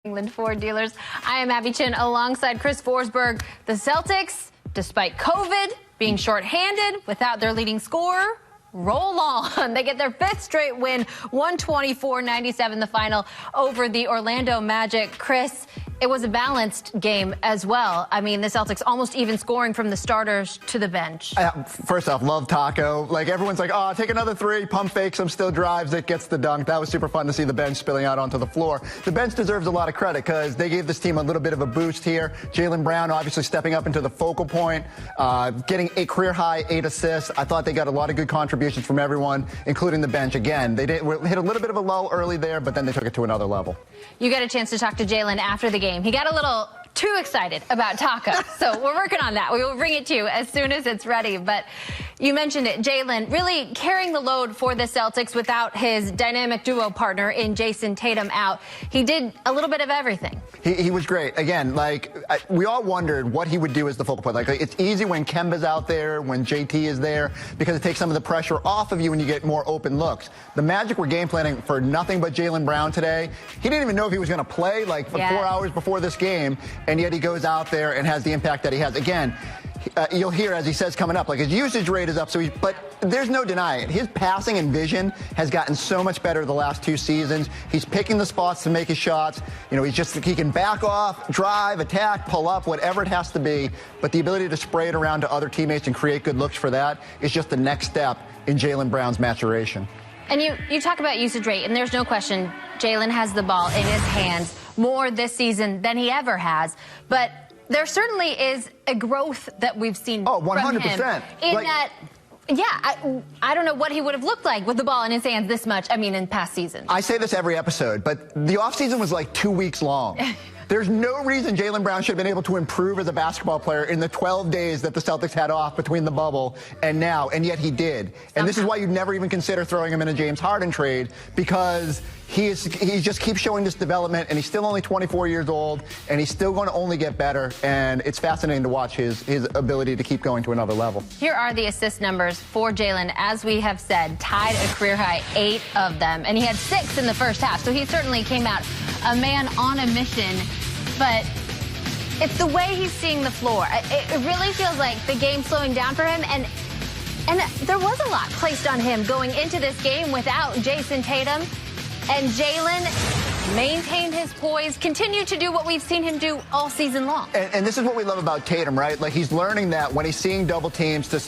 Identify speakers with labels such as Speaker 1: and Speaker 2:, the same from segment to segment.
Speaker 1: England Ford dealers. I am Abby Chin alongside Chris Forsberg. The Celtics, despite COVID, being shorthanded without their leading scorer, roll on. They get their fifth straight win, 124-97 the final over the Orlando Magic. Chris, it was a balanced game as well. I mean, the Celtics almost even scoring from the starters to the bench.
Speaker 2: First off, love Taco. Like, everyone's like, oh, take another three, pump fakes him, still drives it, gets the dunk. That was super fun to see the bench spilling out onto the floor. The bench deserves a lot of credit because they gave this team a little bit of a boost here. Jalen Brown obviously stepping up into the focal point, getting a career-high 8 assists. I thought they got a lot of good contributions from everyone, including the bench. Again, they hit a little bit of a lull early there, but then they took it to another level.
Speaker 1: You got a chance to talk to Jalen after the game. He got a little too excited about Taco, so we're working on that. We will bring it to you as soon as it's ready. But you mentioned it, Jalen really carrying the load for the Celtics without his dynamic duo partner in Jason Tatum out. He did a little bit of everything.
Speaker 2: He was great. Again, like, we all wondered what he would do as the focal point. Like, it's easy when Kemba's out there, when JT is there, because it takes some of the pressure off of you when you get more open looks. The Magic were game planning for nothing but Jalen Brown today. He didn't even know if he was going to play, like, for 4 hours before this game, and yet he goes out there and has the impact that he has. Again, you'll hear as he says coming up, like, his usage rate is up, but there's no denying it. His passing and vision has gotten so much better the last 2 seasons. He's picking the spots to make his shots. You know, he can back off, drive, attack, pull up, whatever it has to be. But the ability to spray it around to other teammates and create good looks for that is just the next step in Jalen Brown's maturation.
Speaker 1: And you talk about usage rate, and there's no question Jalen has the ball in his hands more this season than he ever has. But there certainly is a growth that we've seen from him.
Speaker 2: 100%.
Speaker 1: I don't know what he would have looked like with the ball in his hands this much, in past seasons.
Speaker 2: I say this every episode, but the offseason was like 2 weeks long. There's no reason Jalen Brown should have been able to improve as a basketball player in the 12 days that the Celtics had off between the bubble and now, and yet he did. And this is why you'd never even consider throwing him in a James Harden trade, because he just keeps showing this development, and he's still only 24 years old, and he's still going to only get better, and it's fascinating to watch his ability to keep going to another level.
Speaker 1: Here are the assist numbers for Jalen. As we have said, tied a career-high 8 of them, and he had 6 in the first half, so he certainly came out a man on a mission. But it's the way he's seeing the floor. It really feels like the game's slowing down for him, and there was a lot placed on him going into this game without Jason Tatum. And Jalen maintained his poise, continued to do what we've seen him do all season long.
Speaker 2: And this is what we love about Tatum, right? Like, he's learning that when he's seeing double teams to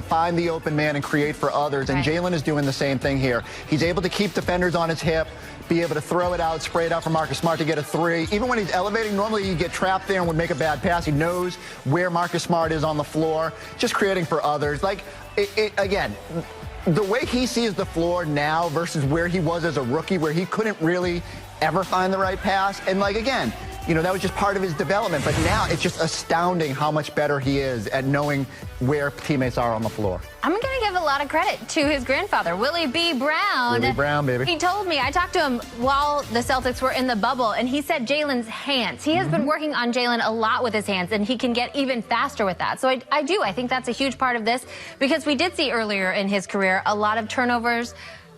Speaker 2: find the open man and create for others. And Jalen is doing the same thing here. He's able to keep defenders on his hip, be able to throw it out, spray it out for Marcus Smart to get a 3. Even when he's elevating, normally you get trapped there and would make a bad pass. He knows where Marcus Smart is on the floor, just creating for others. Like, again, the way he sees the floor now versus where he was as a rookie, where he couldn't really ever find the right pass. And, like, again, you know, that was just part of his development. But now it's just astounding how much better he is at knowing where teammates are on the floor.
Speaker 1: I'm going to give a lot of credit to his grandfather, Willie B. Brown.
Speaker 2: Willie Brown, baby.
Speaker 1: He told me, I talked to him while the Celtics were in the bubble, and he said Jalen's hands. He has been working on Jalen a lot with his hands, and he can get even faster with that. So I think that's a huge part of this, because we did see earlier in his career a lot of turnovers,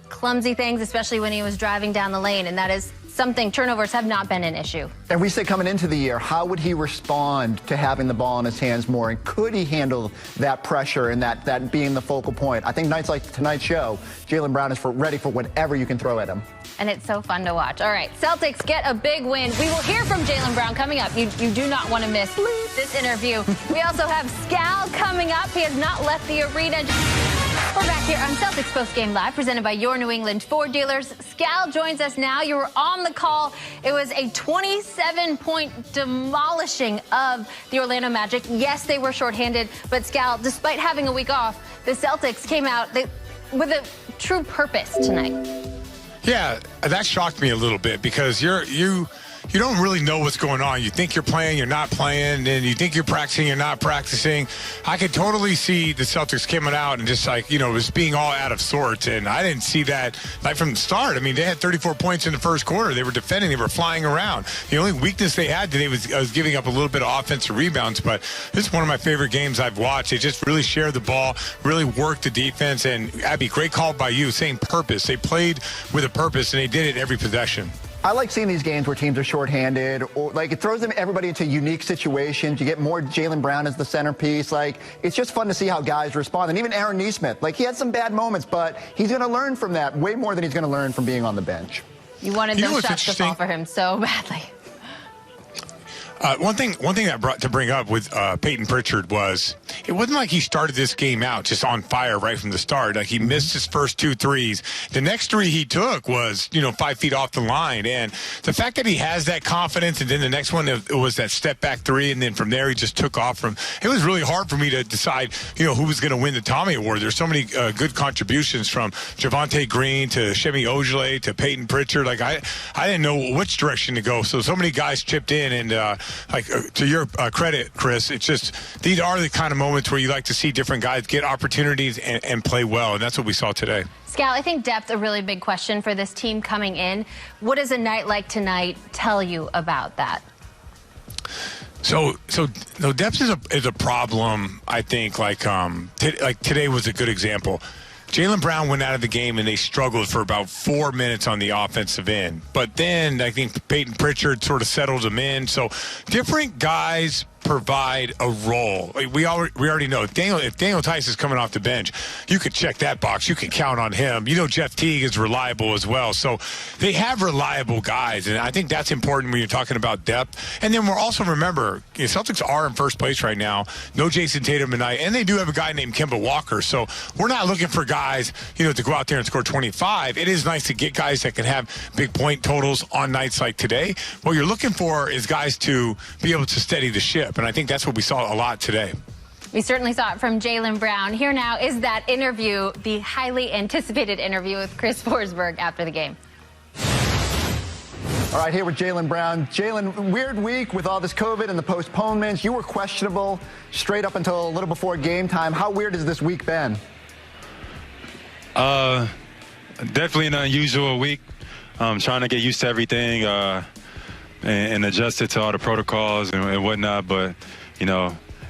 Speaker 1: clumsy things, especially when he was driving down the lane, and that is something. Turnovers have not been an issue.
Speaker 2: And we say coming into the year, how would he respond to having the ball in his hands more? And could he handle that pressure and that being the focal point? I think nights like tonight's show, Jalen Brown is ready for whatever you can throw at him.
Speaker 1: And it's so fun to watch. All right, Celtics get a big win. We will hear from Jalen Brown coming up. You do not want to miss this interview. We also have Scal coming up. He has not left the arena. We're back here on Celtics Post Game Live, presented by your New England Ford dealers. Scal joins us now. You were on the call. It was a 27-point demolishing of the Orlando Magic. Yes, they were shorthanded, but Scal, despite having a week off, the Celtics came out with a true purpose tonight.
Speaker 3: Yeah, that shocked me a little bit, because you don't really know what's going on. You think you're playing, you're not playing, and you think you're practicing, you're not practicing. I could totally see the Celtics coming out and just, like, was being all out of sorts, and I didn't see that from the start. I mean, they had 34 points in the first quarter. They were defending, they were flying around. The only weakness they had today was giving up a little bit of offensive rebounds, but this is one of my favorite games I've watched. They just really shared the ball, really worked the defense, and Abby, great call by you, saying purpose. They played with a purpose, and they did it every possession.
Speaker 2: I like seeing these games where teams are shorthanded, or like it throws everybody into unique situations. You get more Jalen Brown as the centerpiece. Like, it's just fun to see how guys respond. And even Aaron Nesmith, like, he had some bad moments, but he's going to learn from that way more than he's going to learn from being on the bench.
Speaker 1: You wanted those shots to fall for him so badly.
Speaker 3: One thing I brought to bring up with Peyton Pritchard was it wasn't like he started this game out just on fire right from the start. Like, he missed his first 2 threes. The next 3 he took was, 5 feet off the line. And the fact that he has that confidence, and then the next one it was that step back 3, and then from there he just took off from. It was really hard for me to decide, who was going to win the Tommy Award. There's so many good contributions from Javonte Green to Shemi Ojale to Peyton Pritchard. Like, I didn't know which direction to go. So many guys chipped in, and to your credit, Chris, it's just these are the kind of moments where you like to see different guys get opportunities and play well, and that's what we saw today.
Speaker 1: Scal, I think depth a really big question for this team coming in. What does a night like tonight tell you about that?
Speaker 3: So depth is a problem. I think like today was a good example. Jalen Brown went out of the game, and they struggled for about 4 minutes on the offensive end. But then I think Peyton Pritchard sort of settled them in. So different guys provide a role. We already know if Daniel Tice is coming off the bench, you could check that box. You can count on him. Jeff Teague is reliable as well. So they have reliable guys, and I think that's important when you're talking about depth. And then we're also remember, Celtics are in first place right now. No Jason Tatum tonight, and they do have a guy named Kemba Walker. So we're not looking for guys, to go out there and score 25. It is nice to get guys that can have big point totals on nights like today. What you're looking for is guys to be able to steady the ship. And I think that's what we saw a lot today.
Speaker 1: We certainly saw it from Jalen Brown. Here now is that interview, the highly anticipated interview with Chris Forsberg after the game.
Speaker 2: All right, here with Jalen Brown. Jalen, weird week with all this COVID and the postponements. You were questionable straight up until a little before game time. How weird has this week been?
Speaker 4: Definitely an unusual week. Trying to get used to everything. And adjusted to all the protocols and whatnot, but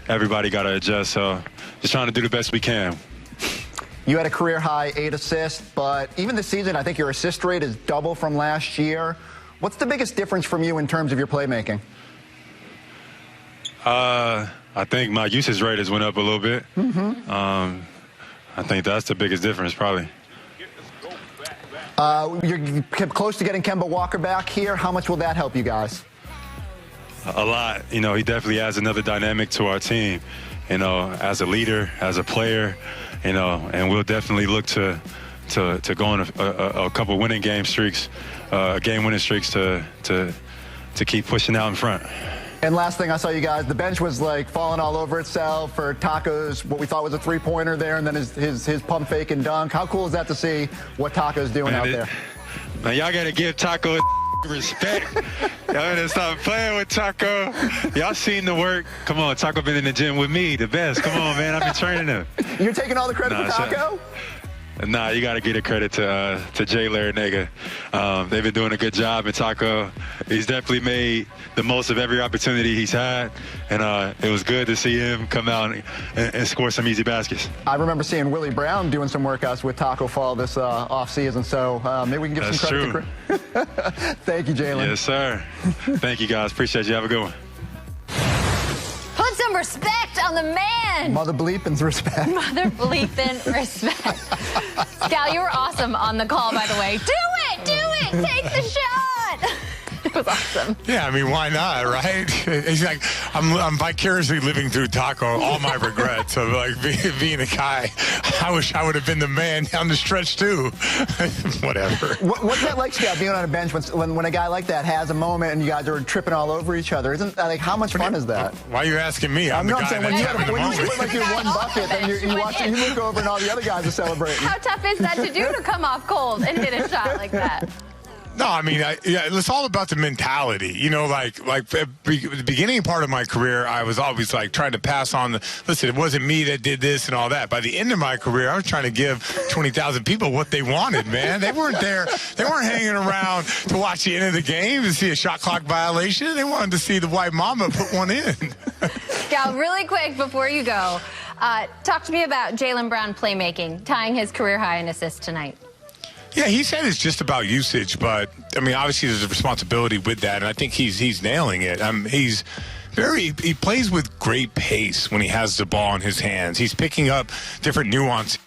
Speaker 4: everybody got to adjust. So just trying to do the best we can.
Speaker 2: You had a career high 8 assists, but even this season, I think your assist rate is double from last year. What's the biggest difference from you in terms of your playmaking?
Speaker 4: I think my usage rate has went up a little bit. I think that's the biggest difference, probably.
Speaker 2: You're close to getting Kemba Walker back here. How much will that help you guys?
Speaker 4: A lot. He definitely adds another dynamic to our team, as a leader, as a player, and we'll definitely look to go on a couple winning game winning streaks to keep pushing out in front.
Speaker 2: And last thing I saw you guys, the bench was like falling all over itself for Taco's, what we thought was a 3-pointer there, and then his pump fake and dunk. How cool is that to see what Taco's doing out there?
Speaker 4: Man, y'all got to give Taco respect. Y'all got to stop playing with Taco. Y'all seen the work. Come on, Taco been in the gym with me, the best. Come on, man, I've been training him.
Speaker 2: You're taking all the credit for Taco?
Speaker 4: Nah, you got to give the credit to Jay Larinaga. They've been doing a good job, and Taco, he's definitely made the most of every opportunity he's had, and it was good to see him come out and score some easy baskets.
Speaker 2: I remember seeing Willie Brown doing some workouts with Taco Fall this offseason, so maybe we can give some credit to Chris. Thank you, Jalen.
Speaker 4: Yes, sir. Thank you, guys. Appreciate you. Have a good one.
Speaker 1: Put some respect on the man.
Speaker 2: Mother bleeping respect.
Speaker 1: Mother bleeping respect. Scal, you were awesome on the call, by the way. Do it! Take the shot! It was awesome.
Speaker 3: Yeah, I mean, why not, right? He's like, I'm vicariously living through Taco all my regrets of like being a guy. I wish I would have been the man down the stretch too. Whatever.
Speaker 2: What's that like, Scott, being on a bench when a guy like that has a moment and you guys are tripping all over each other? Isn't that like, how much fun is that?
Speaker 3: Why are you asking me? I'm the guy
Speaker 2: saying, when you split like your one bucket, then you look over and all the other guys are celebrating.
Speaker 1: How tough is that to do, to come off cold and hit a shot like that?
Speaker 3: No, I mean, it's all about the mentality. Like at the beginning part of my career, I was always like trying to pass on listen, it wasn't me that did this and all that. By the end of my career, I was trying to give 20,000 people what they wanted, man. They weren't there. They weren't hanging around to watch the end of the game, to see a shot clock violation. They wanted to see the white mama put one in.
Speaker 1: Gal, really quick before you go, talk to me about Jalen Brown playmaking, tying his career high in assists tonight.
Speaker 3: Yeah, he said it's just about usage, but I mean, obviously there's a responsibility with that, and I think he's nailing it. He plays with great pace when he has the ball in his hands. He's picking up different nuance.